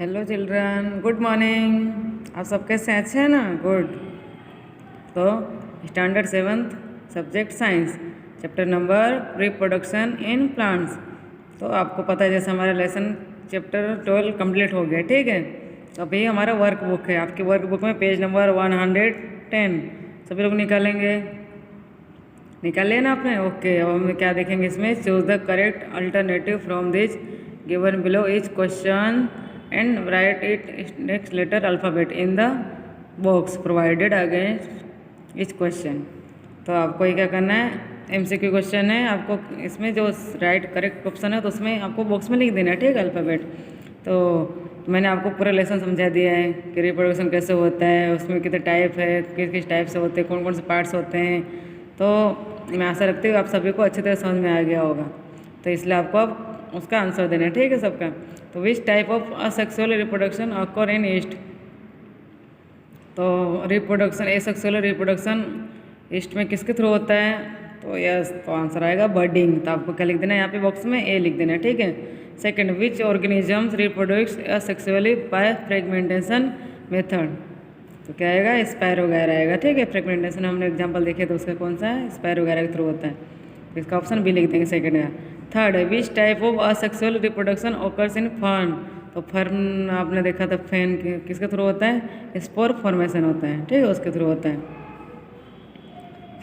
Hello children, good morning. आप सब कैसे हैं? अच्छे हैं ना? गुड। तो standard 7th subject science, chapter number reproduction in plants. तो आपको पता है जैसे हमारा लेसन चैप्टर 12 कंप्लीट हो गया, ठीक है। तो अभी हमारा वर्क बुक है, आपकी वर्क बुक में पेज नंबर 110 सभी लोग निकालेंगे। निकाल लिया ना आपने? ओके। अब हम क्या देखेंगे इसमें? Choose the correct alternative from this given below each question and write it next letter alphabet in the box provided against each question. तो आपको ये क्या करना है, एमसीक्यू क्वेश्चन है। आपको इसमें जो राइट करेक्ट ऑप्शन है तो उसमें आपको बॉक्स में लिख देना है, ठीक है, अल्फ़ाबेट। तो मैंने आपको पूरा लेसन समझा दिया है कि रिप्रोडक्शन कैसे होता है, उसमें कितने टाइप है, किस किस टाइप से होते हैं, कौन कौन से पार्ट्स होते हैं। तो मैं आशा रखती हूँ आप सभी को अच्छी तरह समझ में आ गया होगा। तो इसलिए आपको अब उसका आंसर देना है, ठीक है सबका। तो which type of asexual reproduction occur in east. तो रिप्रोडक्शन एसेक्सुअल रिप्रोडक्शन ईस्ट में किसके थ्रू होता है? तो यस, तो आंसर आएगा बर्डिंग। तो आपको क्या लिख देना है यहाँ पे बॉक्स में? ए लिख देना है, ठीक है। Second, which organisms reproduce asexually by fragmentation method. तो क्या आएगा? स्पाइरो वगैरह आएगा, ठीक है। फ्रेगमेंटेशन हमने एग्जांपल देखे तो उसका कौन सा है? स्पाइरो वगैरह के थ्रू होता है। तो इसका ऑप्शन बी लिख देंगे सेकंड का। Third, which type of asexual reproduction occurs in fern. तो फर्न आपने देखा था, फैन किसके थ्रू होता है? स्पोर फॉर्मेशन होता है, ठीक है, उसके थ्रू होता है।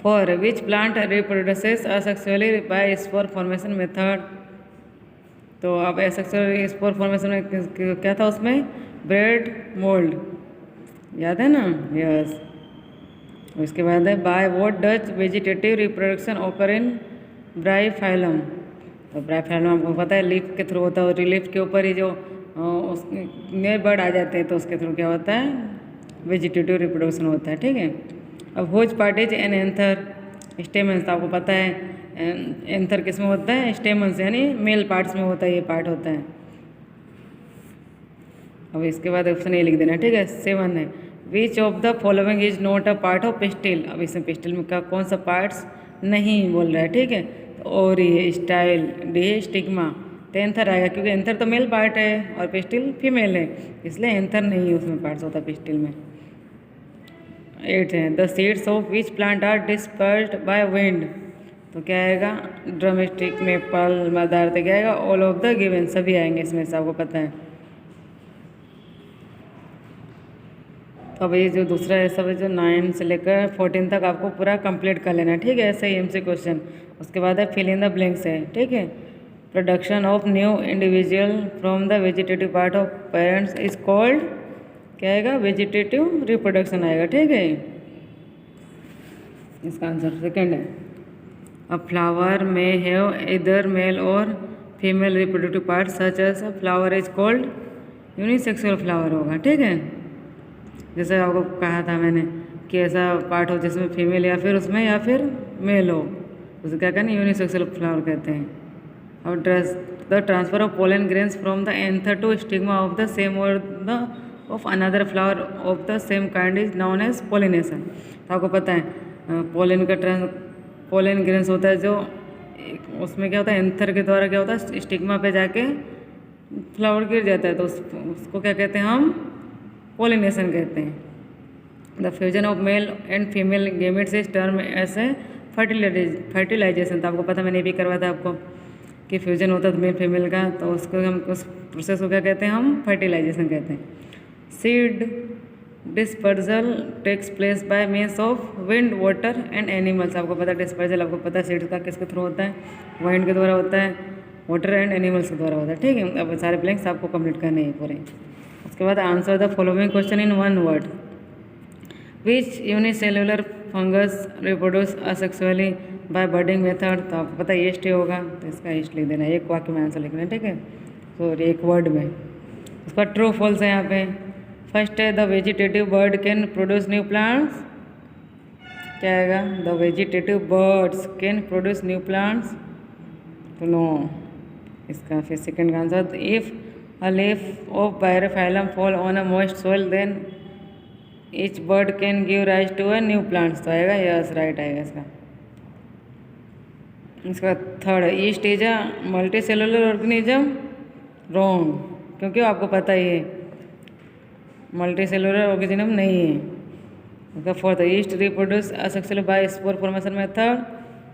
Four, which plant reproduces asexually by spore formation method. तो अब एसेक्सुअल स्पोर फॉर्मेशन में क्या था उसमें? ब्रेड मोल्ड, याद है ना? यस। उसके बाद है by what does vegetative reproduction occur in bryophyllum. तो ब्राईफाइलम आपको पता है लीफ के थ्रू होता है, और लीफ के ऊपर ही जो उस नियर बर्ड आ जाते हैं तो उसके थ्रू क्या होता है? वेजिटेटिव रिप्रोडक्शन होता है, ठीक है। अब which part is an anther stamens. तो आपको पता है एंथर किस में होता है? स्टेमन्स, यानी मेल पार्ट्स में होता है, ये पार्ट होता है। अब इसके बाद ऑप्शन ए लिख देना, ठीक है। 7 है, which of the following is not a part of pistil. अब इसमें पिस्टिल में का कौन सा पार्ट्स नहीं बोल रहा है, ठीक है। तो और ये स्टाइल, डी स्टिग्मा। तो एंथर आएगा क्योंकि एंथर तो मेल पार्ट है और पिस्टिल फीमेल है, इसलिए एंथर नहीं है उसमें पार्ट्स होता पिस्टिल में। 8 है, the seeds of which plant are dispersed by wind. तो क्या आएगा? ड्रमस्टिक, मेपल, मदार। तो क्या आएगा? ऑल ऑफ द गिवन, सभी आएंगे इसमें से, आपको पता है। तो अब ये जो दूसरा है सब जो 9 से लेकर 14 तक आपको पूरा कंप्लीट कर लेना है, ठीक है। ऐसे ही एमसी क्वेश्चन। उसके बाद है फिल इन द ब्लैंक्स है, ठीक है। Production of new individual from the vegetative part of parents is called. क्या आएगा? वेजिटेटिव रिप्रोडक्शन आएगा, ठीक है। इसका आंसर सेकेंड है। अ फ्लावर में हैव इधर मेल और female reproductive part such as a flower is called unisexual flower होगा, ठीक है। जैसे आपको कहा था मैंने कि ऐसा पार्ट हो जिसमें फीमेल या फिर मेल हो, उसे क्या कहते हैं? यूनिसेक्सुअल फ्लावर कहते हैं। और the transfer of pollen grains from the anther to stigma of the same और the of another flower of the same kind is known as pollination. तो आपको पता है पोलन का पोलन ग्रेन्स होता है जो उसमें क्या होता है? एंथर के द्वारा क्या होता है? स्टिग्मा पे जाके फ्लावर गिर जाता है, तो उसको क्या कहते हैं हम? पोलिनेशन कहते हैं। The fusion of male and female gametes is term ऐसे फर्टिलाइजेशन। तो आपको पता, मैंने भी करवाया था आपको कि फ्यूजन होता है मेल फीमेल का, तो उसको हम उस प्रोसेस को क्या कहते हैं? हम फर्टिलाइजेशन कहते हैं। Seed dispersal takes place by means of wind, water and animals. आपको पता है डिस्पर्जल, आपको पता है सीड्स का किसके थ्रू होता है? विंड के द्वारा होता है, वाटर एंड एनिमल्स के द्वारा होता है, ठीक है। अब सारे ब्लैंक्स आपको कंप्लीट करने हैं पूरे। उसके बाद answer the following question in one word. Which unicellular fungus reproduce asexually by budding method. तो आपको पता है ईस्ट ही होगा, तो इसका ईस्ट लिख देना है, एक वाक्य में आंसर लिखना है, ठीक है, सॉरी एक वर्ड में। उसका ट्रू फॉल्स है यहाँ पे। फर्स्ट है the vegetative bird can produce new plants. क्या आएगा? The vegetative birds can produce new plants, तो नो। इसका फिर सेकेंड का answer, if a leaf of Pyrophyllum fall on a moist soil then each bird can give rise to a new plant। तो आएगा yes, right आएगा इसका। इसका third है east is a multi cellular organism, wrong, क्योंकि आपको पता ही है मल्टी सेलुलर ऑर्गेनिज्म नहीं है। उसका fourth yeast reproduce asexually by spore formation method,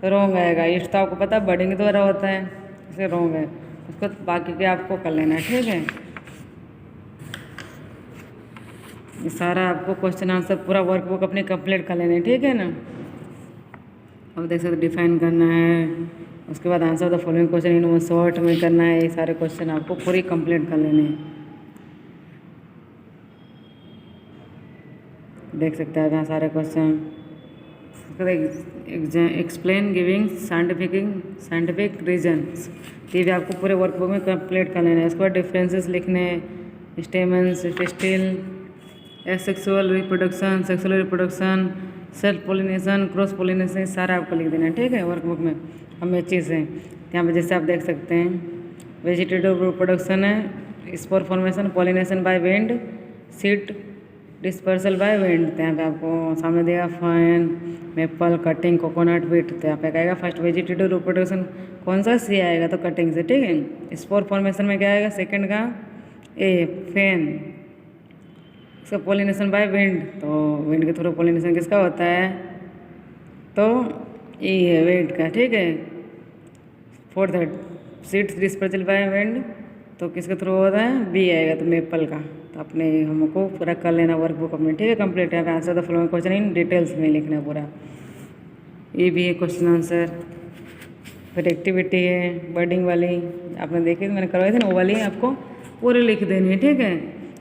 तो रॉन्ग आएगा। ईस्ट तो आपको पता है बडिंग के द्वारा होता है, इसे रॉन्ग है। उसको बाकी के आपको कर लेना है, ठीक है। ये सारा आपको क्वेश्चन आंसर पूरा वर्कबुक अपनी कंप्लीट कर लेना है, ठीक है ना। अब देख सकते डिफाइन करना है, उसके बाद answer the following question in short में करना है। ये सारे क्वेश्चन आपको पूरी कंप्लीट कर लेने हैं। देख सकते हैं यहाँ सारे question. Explain giving scientific reasons, ये भी आपको पूरे वर्कबुक में कंप्लीट कर लेना है। उसके बाद डिफरेंसेस लिखने हैं, स्टेमन्स, टेस्टिल, sexual reproduction, self pollination, cross pollination, सारा आपको लिख देना है, ठीक है। वर्कबुक में हमें चीज़ है यहाँ पे, जैसे आप देख सकते हैं वेजिटेटिव रिप्रोडक्शन है, spore formation, pollination by wind, seed dispersal bye wind. तो यहाँ पे आपको सामने देगा fine, maple, cutting, coconut, wheat. तो यहाँ पे आएगा फर्स्ट वेजिटेटिव रिप्रोडक्शन कौन सा, सी आएगा तो कटिंग से, ठीक है। स्पोर फॉर्मेशन में क्या आएगा, सेकंड का ए फैन। इसका पोलिनेशन बाय विंड, तो विंड के थ्रू पोलिनेशन किसका होता है, तो ई है विंड का, ठीक है। फोर्थ है सीड्स डिस्पर्सल बाय विंड, तो किसके थ्रू होता है, बी आएगा तो मेपल का। तो अपने हमको पूरा कर लेना वर्कबुक अपने, ठीक है, कंप्लीट है। Answer the following question in details में लिखना है पूरा। ये भी है क्वेश्चन आंसर। फिर एक्टिविटी है बर्डिंग वाली, आपने देखी मैंने करवाई थी ना, वो वाली आपको पूरी लिख देनी है, ठीक है।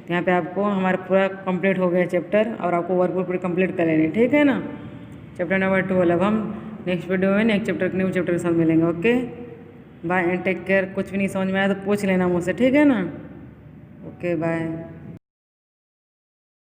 यहाँ पे आपको हमारा पूरा कंप्लीट हो गया चैप्टर, और आपको वर्कबुक पूरी कंप्लीट कर लेनी है, ठीक है ना। Chapter number 12। अब हम नेक्स्ट वीडियो में नेक्स्ट चैप्टर न्यू चैप्टर के साथ मिलेंगे। Okay, bye and take care. कुछ भी नहीं समझ में आया तो पूछ लेना मुझसे, ठीक है ना। Okay bye.